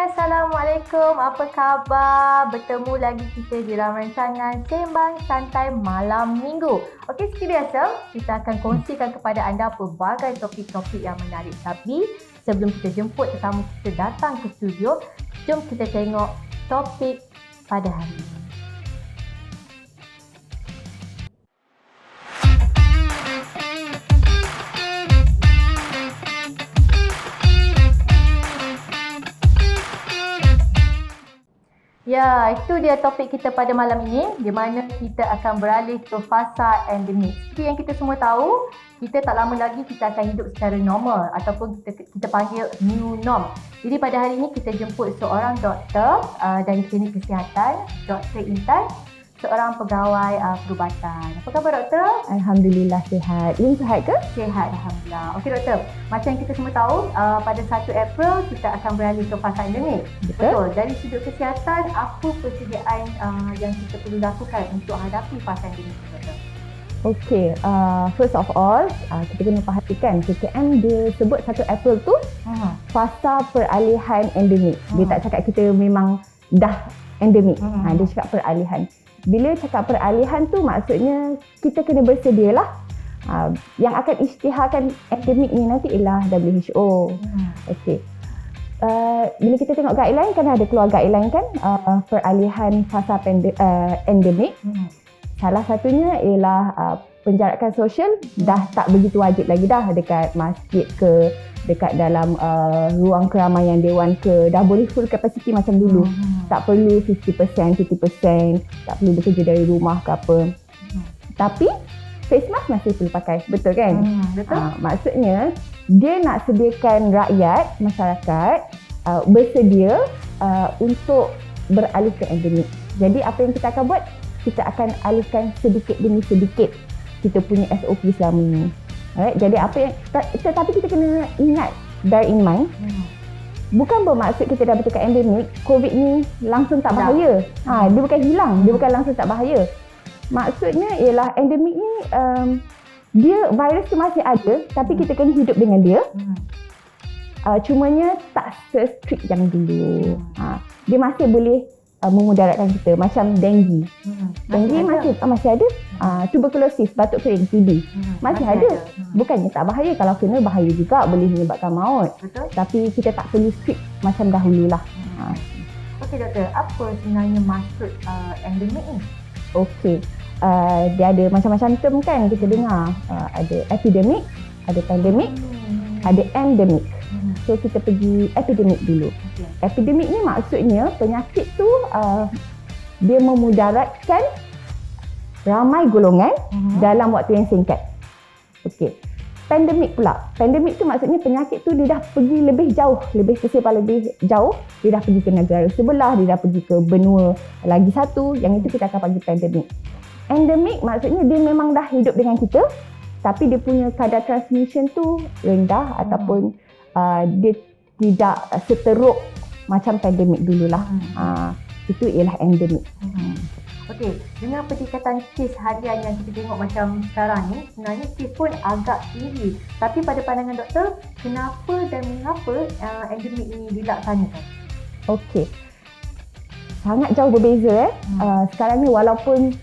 Assalamualaikum. Apa khabar? Bertemu lagi kita di dalam rancangan Sembang Santai Malam Minggu. Okey, seperti biasa, kita akan kongsikan kepada anda pelbagai topik-topik yang menarik. Tapi sebelum kita jemput tetamu kita datang ke studio, jom kita tengok topik pada hari ini. Ya, itu dia topik kita pada malam ini, di mana kita akan beralih ke fasa endemik. Seperti yang kita semua tahu, kita tak lama lagi kita akan hidup secara normal ataupun kita panggil new norm. Jadi pada hari ini kita jemput seorang doktor dari klinik kesihatan, Dr. Intan, seorang pegawai perubatan. Apa khabar doktor? Alhamdulillah sihat. Ini sihat ke? Sihat, Alhamdulillah. Okey doktor, macam yang kita semua tahu, pada 1 April kita akan beralih ke fasa endemik. Betul. Dari sudut kesihatan, apa persediaan yang kita perlu lakukan untuk hadapi fasa endemik, doktor? Okey, first of all, kita kena perhatikan PKM dia sebut 1 April tu fasa peralihan endemik. Dia tak cakap kita memang dah endemik. Dia cakap peralihan. Bila cakap peralihan tu maksudnya kita kena bersedialah. Yang akan isytiharkan endemik ni nanti ialah WHO. Okey. Bila kita tengok guideline, kan ada keluar guideline kan, peralihan fasa endemik. Salah satunya ialah penjarakan sosial dah tak begitu wajib lagi dah dekat masjid ke, dekat dalam ruang keramaian dewan ke, dah boleh full capacity macam dulu. Tak perlu 50%, 50%, tak perlu bekerja dari rumah ke apa. Tapi face mask masih perlu pakai, betul kan? Betul. Maksudnya dia nak sediakan rakyat, masyarakat bersedia untuk beralih ke endemik. Jadi apa yang kita akan buat? Kita akan alihkan sedikit demi sedikit kita punya SOP selama ini. Alright, jadi apa yang tetapi kita kena ingat, bear in mind, bukan bermaksud kita dah betul kat endemik, COVID ni langsung tak bahaya. Dia bukan hilang, dia bukan langsung tak bahaya. Maksudnya ialah endemik ni dia virus tu masih ada, tapi kita kena hidup dengan dia. Cumanya tak se-strict yang dulu. Dia masih boleh memudaratkan kita, macam dengue. Dengue masih ada. Tuberculosis, batuk kering, TB masih ada. Bukannya tak bahaya, kalau kena bahaya juga, boleh menyebabkan maut. Betul. Tapi kita tak perlu strict macam dahululah. Okey doktor, apa sebenarnya maksud endemik ni? Okey, dia ada macam-macam term kan kita dengar. Ada epidemic, ada pandemic, ada endemic. So kita pergi epidemic dulu. Epidemik ni maksudnya penyakit tu dia memudaratkan ramai golongan dalam waktu yang singkat. Okey. Pandemik pula. Pandemik tu maksudnya penyakit tu dia dah pergi lebih jauh, lebih tersebar lebih jauh. Dia dah pergi ke negara sebelah, dia dah pergi ke benua lagi satu. Yang itu kita akan panggil pandemik. Endemik maksudnya dia memang dah hidup dengan kita, tapi dia punya kadar transmission tu rendah ataupun dia tidak seteruk macam pandemik dululah. Itu ialah endemik. Okey, dengan peningkatan kes harian yang kita tengok macam sekarang ni, sebenarnya kes pun agak tinggi. Tapi pada pandangan doktor, kenapa dan mengapa endemik ini dilaksanakan? Okey. Sangat jauh berbeza sekarang ni walaupun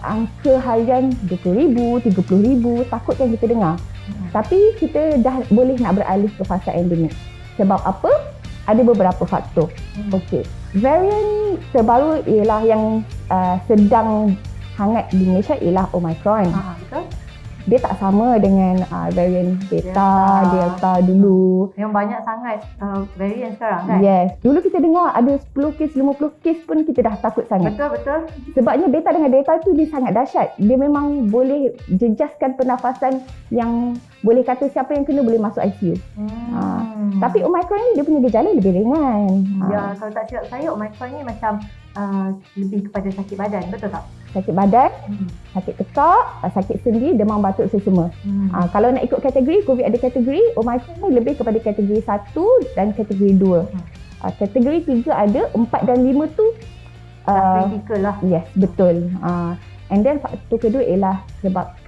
angka harian 20,000, 30,000 takutkan kita dengar. Tapi kita dah boleh nak beralih ke fasa endemik. Sebab apa? Ada beberapa faktor. Okey. Varian terbaru ialah yang sedang hangat di Malaysia ialah Omicron. Betul. Dia tak sama dengan varian Beta, Delta dulu. Yang banyak sangat varian sekarang kan? Yes. Dulu kita dengar ada 10 kes, 50 kes pun kita dah takut sangat. Betul. Sebabnya Beta dengan Delta tu dia sangat dahsyat. Dia memang boleh jejaskan pernafasan yang boleh kata siapa yang kena boleh masuk ICU. Tapi Omicron ni dia punya gejala lebih ringan. Ya, kalau tak silap saya, Omicron ni macam lebih kepada sakit badan, betul tak? Sakit badan, sakit tekak, sakit sendi, demam batuk sesama. Kalau nak ikut kategori, COVID ada kategori, Omicron ni lebih kepada kategori 1 dan kategori 2. Kategori 3 ada, 4 dan 5 tu kritikal lah. Yes, betul. And then faktor kedua ialah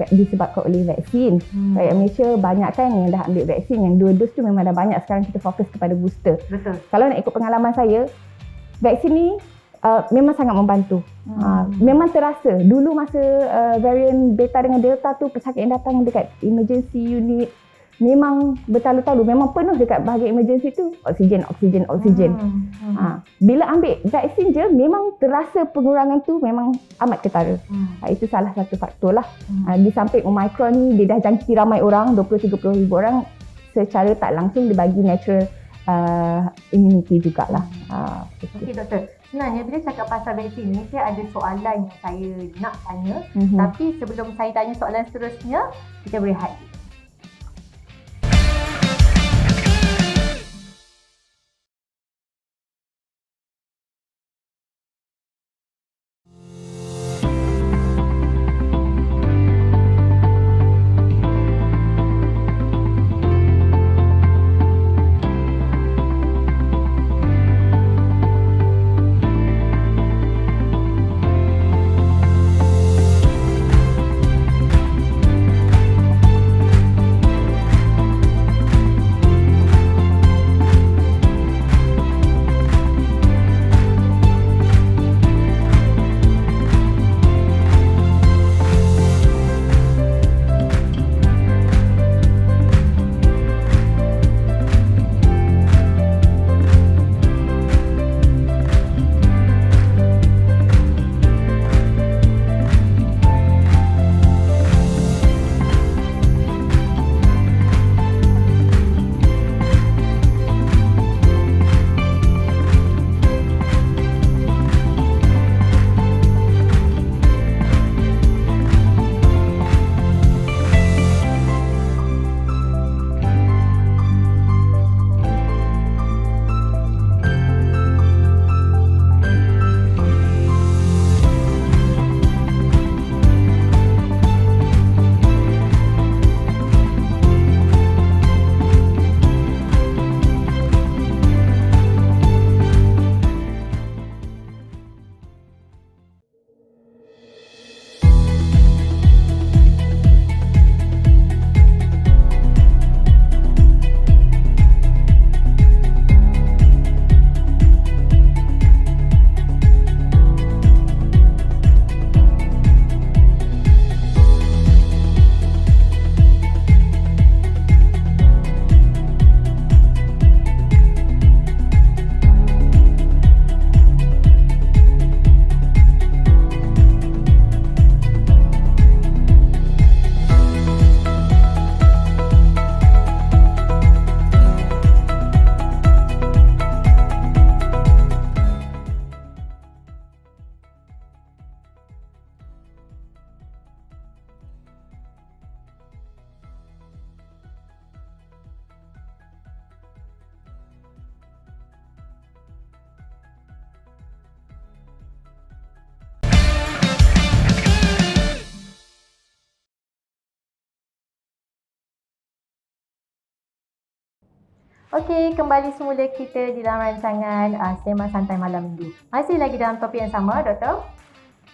disebabkan oleh vaksin. Rakyat Malaysia banyak kan yang dah ambil vaksin, yang 2 dos tu memang dah banyak. Sekarang kita fokus kepada booster. Betul. Kalau nak ikut pengalaman saya, vaksin ni memang sangat membantu. Memang terasa. Dulu masa varian beta dengan delta tu, pesakit yang datang dekat emergency unit memang bertalu-talu, memang penuh dekat bahagian emergency tu, oksigen. Bila ambil vaksin je, memang terasa pengurangan tu memang amat ketara. Itu salah satu faktor lah. Di samping Omicron ni, dia dah jangkiti ramai orang, 20-30 ribu orang, secara tak langsung dia bagi natural immunity jugalah. Okey doktor, sebenarnya bila cakap pasal vaksin ni, saya ada soalan yang saya nak tanya. Tapi sebelum saya tanya soalan seterusnya, kita berehat. Okey, kembali semula kita di dalam rancangan Sembang Santai Malam Minggu. Masih lagi dalam topik yang sama, Doktor.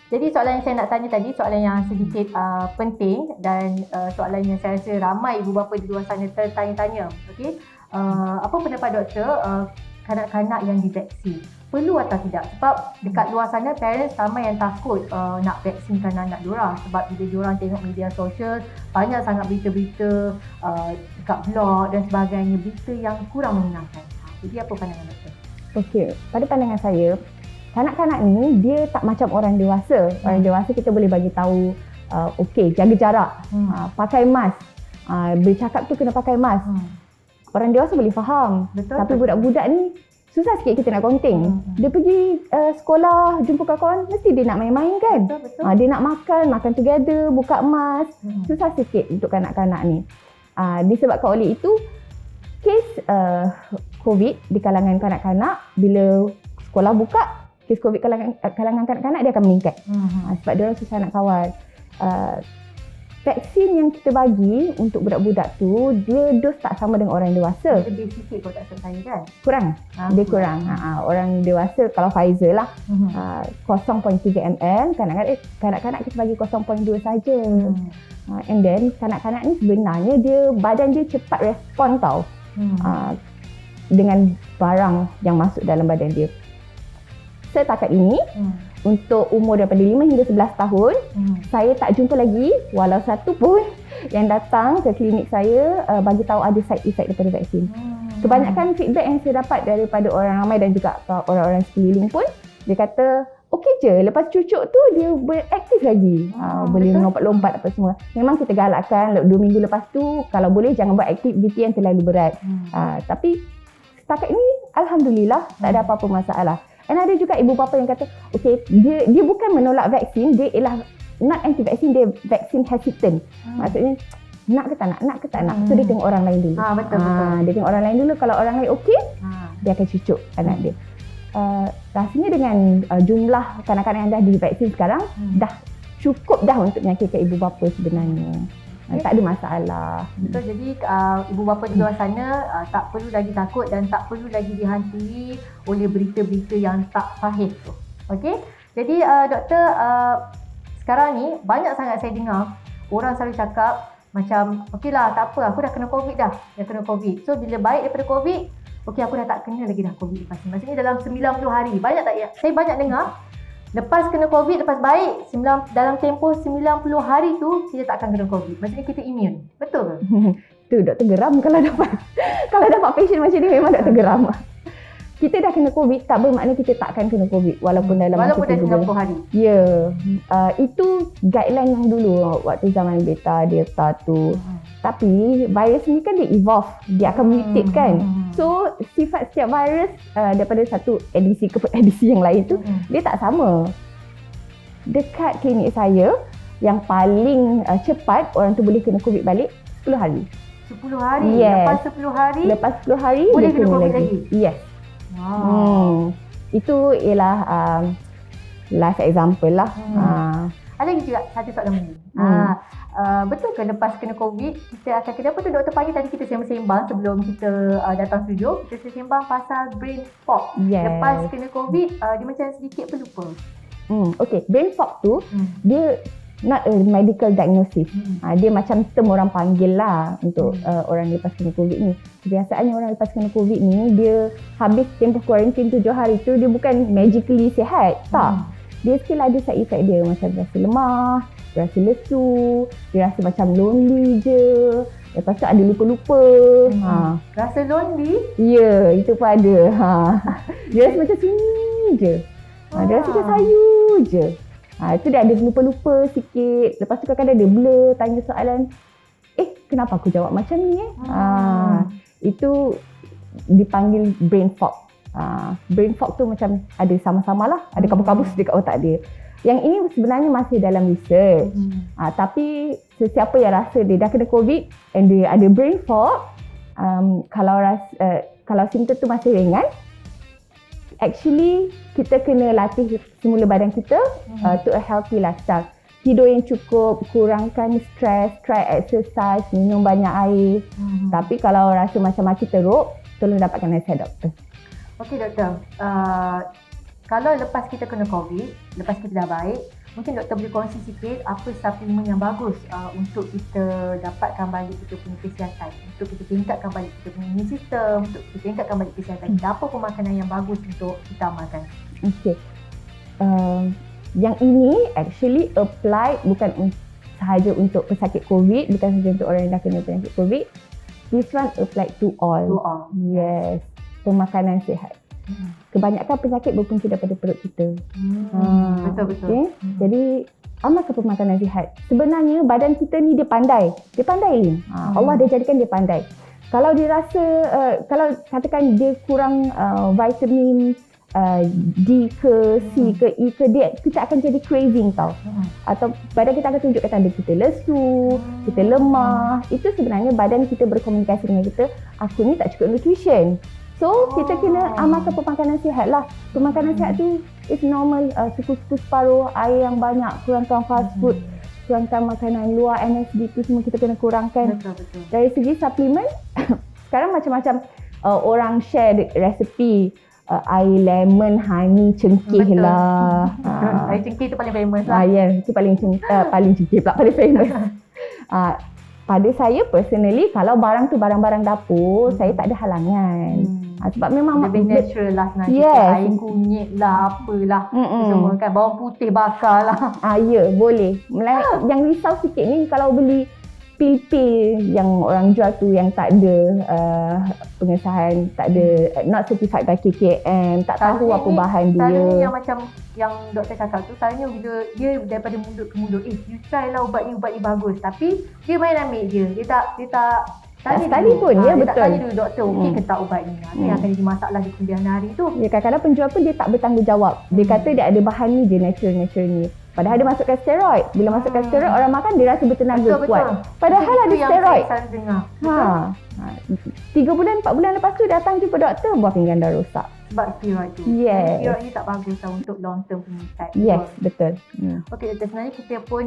Jadi soalan yang saya nak tanya tadi, soalan yang sedikit penting dan soalan yang saya rasa ramai ibu bapa di luar sana tertanya-tanya. Okey, apa pendapat Doktor kanak-kanak yang divaksin? Perlu atau tidak? Sebab dekat luar sana parents ramai yang takut nak vaksinkan anak diorang. Sebab bila diorang tengok media sosial, banyak sangat berita-berita dekat blog dan sebagainya, berita yang kurang menyenangkan. Jadi apa pandangan Doktor? Okey, pada pandangan saya, kanak-kanak ni dia tak macam orang dewasa. Orang dewasa kita boleh bagi tahu okey, jaga jarak, pakai mask, bercakap tu kena pakai mask. Orang dewasa boleh faham. Betul, tapi betul. Budak-budak ni susah sikit kita nak konting. Dia pergi sekolah, jumpa kawan-kawan, mesti dia nak main-main kan. Betul. Dia nak makan together, buka mask. Susah sikit untuk kanak-kanak ni. Disebabkan oleh itu, kes COVID di kalangan kanak-kanak, bila sekolah buka, kes COVID kalangan kanak-kanak dia akan meningkat. Sebab dia orang susah nak kawal. vaksin yang kita bagi untuk budak-budak tu, dia dos tak sama dengan orang dewasa. Lebih sikit kalau tak salah saya kan? Kurang. Dia kurang. Orang dewasa kalau Pfizer lah 0.3 ml, kanak-kanak kita bagi 0.2 saja. And then kanak-kanak ni sebenarnya badan dia cepat respon tau dengan barang yang masuk dalam badan dia. Setakat ini untuk umur daripada 5 hingga 11 tahun, saya tak jumpa lagi walau satu pun yang datang ke klinik saya bagi tahu ada side effect daripada vaksin. Kebanyakan feedback yang saya dapat daripada orang ramai dan juga orang-orang sekeliling pun, dia kata okey je, lepas cucuk tu dia beraktif lagi. Boleh lompat-lompat apa semua. Memang kita galakkan 2 minggu lepas tu kalau boleh jangan buat aktiviti yang terlalu berat. Tapi setakat ini alhamdulillah tak ada apa-apa masalah. Dan ada juga ibu bapa yang kata, okey, dia bukan menolak vaksin, dia ialah not anti vaksin, dia vaksin hesitant. Maksudnya nak ke tak nak, nak ke tak nak. So dia tengok orang lain dulu. Betul. Dia tengok orang lain dulu, kalau orang lain okey, dia akan cucuk anak dia. Rasanya dengan jumlah kanak-kanak yang dah divaksin sekarang, dah cukup dah untuk menyakitkan ibu bapa sebenarnya. Tak ada masalah. Betul, jadi ibu bapa di luar sana tak perlu lagi takut dan tak perlu lagi dihantui oleh berita-berita yang tak sahih tu. Okey? Jadi doktor, sekarang ni banyak sangat saya dengar orang selalu cakap macam okeylah tak apa, aku dah kena COVID dah. Dah kena COVID. So bila baik daripada COVID, okey aku dah tak kena lagi dah COVID lepas ni. Maksudnya dalam 90 hari. Banyak tak ya? Saya banyak dengar lepas kena COVID, lepas baik, dalam tempoh 90 hari tu, kita tak akan kena COVID. Maksudnya kita immune. Betul ke? Tu doktor geram kalau dapat patient macam ni, memang doktor geram. Kita dah kena COVID, tak bermakna kita tak akan kena COVID walaupun dalam dah 90 hari. Ya. Itu guideline yang dulu waktu zaman beta, delta tu. Tapi virus ni kan dia evolve, dia akan mutate kan. So sifat setiap virus daripada satu edisi ke edisi yang lain tu dia tak sama. Dekat klinik saya yang paling cepat orang tu boleh kena COVID balik 10 hari. 10 hari? Yes. Lepas 10 hari boleh dia kena COVID lagi? Yes. Wow. Itu ialah live example lah. Ada lagi juga satu soalan lagi. Betul ke lepas kena COVID, kita akan kena apa tu doktor panggil tadi, kita sembang sebelum kita datang studio, kita sembang pasal brain fog. Yes. Lepas kena COVID, dia macam sedikit pelupa. Okay, brain fog tu dia not a medical diagnosis. Dia macam term orang panggil lah untuk orang lepas kena COVID ni. Kebiasaannya orang lepas kena COVID ni, dia habis tempoh kuarantin 7 hari tu, dia bukan magically sihat. Tak. Dia still ada side effect dia, macam rasa lemah, rasa lesu, dia rasa macam lonely je. Lepas tu ada lupa-lupa. Rasa lonely? Ya, itu pun ada. Dia rasa macam sunyi je. Dia rasa macam sayu je. Itu dia ada lupa-lupa sikit. Lepas tu kadang-kadang dia blur, tanya soalan, kenapa aku jawab macam ni? Itu dipanggil brain fog. Brain fog tu macam ada sama-sama lah, ada kabus-kabus dekat otak dia. Yang ini sebenarnya masih dalam research. Tapi sesiapa yang rasa dia dah kena COVID and dia ada brain fog, kalau simptom tu masih ringan, actually kita kena latih semula badan kita to a healthy lifestyle. Tidur yang cukup, kurangkan stres, try exercise, minum banyak air. Tapi kalau rasa macam maki teruk, tolong dapatkan nasihat doktor. Okey doktor, kalau lepas kita kena COVID, lepas kita dah baik, mungkin doktor boleh kongsi sikit apa suplemen yang bagus untuk kita dapatkan balik kita punya kesihatan, untuk kita tingkatkan balik kita punya immune system, untuk kita tingkatkan balik kesihatan kita. Apa pemakanan yang bagus untuk kita amalkan? Okey. Yang ini actually apply bukan sahaja untuk pesakit COVID, bukan sahaja untuk orang yang dah kena penyakit COVID. This one apply to all. To all. Yes. Pemakanan sihat. Kebanyakan penyakit berpunca daripada perut kita. Betul-betul. Okay? Jadi amalkan pemakanan sihat. Sebenarnya badan kita ni dia pandai. Dia pandai ni. Allah dah jadikan dia pandai. Kalau dia rasa, kalau katakan dia kurang vitamin D ke C ke E ke D, kita akan jadi craving tau. Atau badan kita akan tunjukkan tanda kita lesu, kita lemah. Itu sebenarnya badan kita berkomunikasi dengan kita, aku ni tak cukup nutrition. So kita kena amalkan pemakanan sihat lah. Pemakanan sihat tu is normal, suku-suku separuh, air yang banyak, kurangkan fast food. kurangkan makanan luar, MSG tu semua kita kena kurangkan. Betul. Dari segi suplemen, sekarang macam-macam orang share resepi air lemon, honey, cengkeh Betul. lah. Air cengkeh tu paling famous lah. Ya, itu paling cengkeh pula, paling famous. Pada saya personally, kalau barang tu barang-barang dapur, saya tak ada halangan. Sebab memang lebih natural lah sebenarnya. Yes. Air kunyit lah, apalah. Semua kan. Bawang putih bakar lah. Ya, boleh. Yang risau sikit ni kalau beli pil-pil yang orang jual tu yang tak ada pengesahan, tak ada not certified by KKM, tak tahu apa bahan dia. Selalunya yang macam yang doktor cakap tu, selalunya bila dia daripada mulut ke mulut, you try lah ubat ni bagus. Tapi dia main ambil je. Dia tak study pun, ya betul. Dia tak tanya dulu doktor, okey ke tak ubat ni. Itu yang akan jadi masalah di kemudian hari tu. Ya, kadang-kadang penjual pun dia tak bertanggungjawab. Dia kata dia ada bahan ni je, natural ni. Padahal dia masukkan steroid. Bila masukkan steroid, orang makan dia rasa bertenaga kuat. Padahal ada steroid. Itu yang saya dengar. 3 bulan, 4 bulan lepas tu datang jumpa doktor, buah pinggan dah rosak. Sebab steroid tu. Yes. Steroid ni tak bagus lah untuk long term punya effect. Yes, betul. Okey doktor, sebenarnya kita pun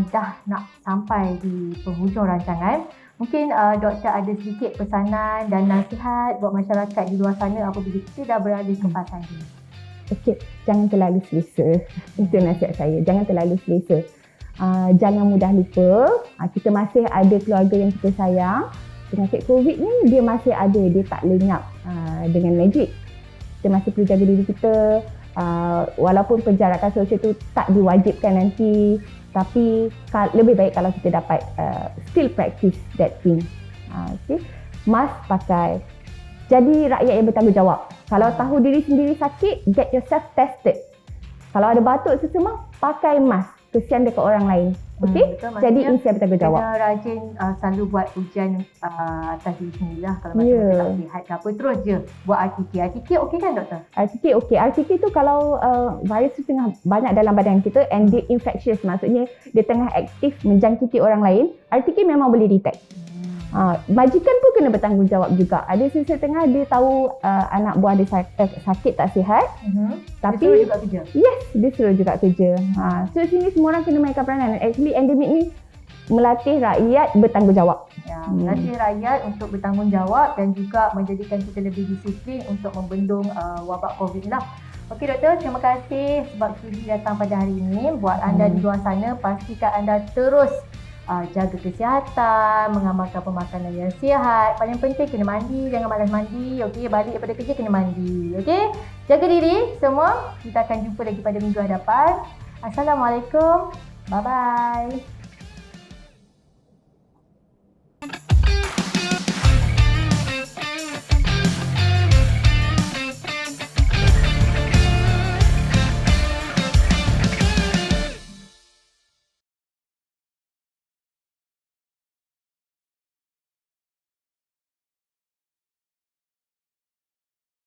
dah nak sampai di penghujung rancangan. Mungkin doktor ada sedikit pesanan dan nasihat buat masyarakat di luar sana apabila kita dah beralih ke fasa ini. Okey, jangan terlalu selesa. Itu nasihat saya. Jangan terlalu selesa. Jangan mudah lupa. Kita masih ada keluarga yang kita sayang. Penyakit COVID ni dia masih ada. Dia tak lenyap dengan magic. Kita masih perlu jaga diri kita. Walaupun penjarakan sosial tu tak diwajibkan nanti. Tapi lebih baik kalau kita dapat still practice that thing. Okay. Mask pakai. Jadi rakyat yang bertanggungjawab. Kalau tahu diri sendiri sakit, get yourself tested. Kalau ada batuk sesama, pakai mask. Kesian dekat orang lain. Okey? Jadi insan bertanggungjawab. Kena rajin selalu buat ujian atas diri sendiri lah. Kalau macam kita tak sihat ke apa, terus je buat RTK. RTK okey kan doktor? RTK okey. RTK tu kalau virus tu tengah banyak dalam badan kita and dia infectious, maksudnya dia tengah aktif menjangkiti orang lain, RTK memang boleh detect. Majikan pun kena bertanggungjawab juga. Ada setengah dia tahu anak buah dia sakit tak sihat, tapi dia suruh juga kerja. Yes, dia suruh juga kerja. So sini semua orang kena mainkan peranan. Actually endemik ni melatih rakyat bertanggungjawab. Melatih rakyat untuk bertanggungjawab dan juga menjadikan kita lebih disiplin untuk membendung wabak COVID lah. Okey doktor, terima kasih sebab sudi datang pada hari ini. Buat anda di luar sana, pastikan anda terus jaga kesihatan, mengamalkan pemakanan yang sihat. Paling penting kena mandi, jangan malas mandi. Okey, balik daripada kerja kena mandi. Okey, jaga diri semua. Kita akan jumpa lagi pada minggu hadapan. Assalamualaikum. Bye bye.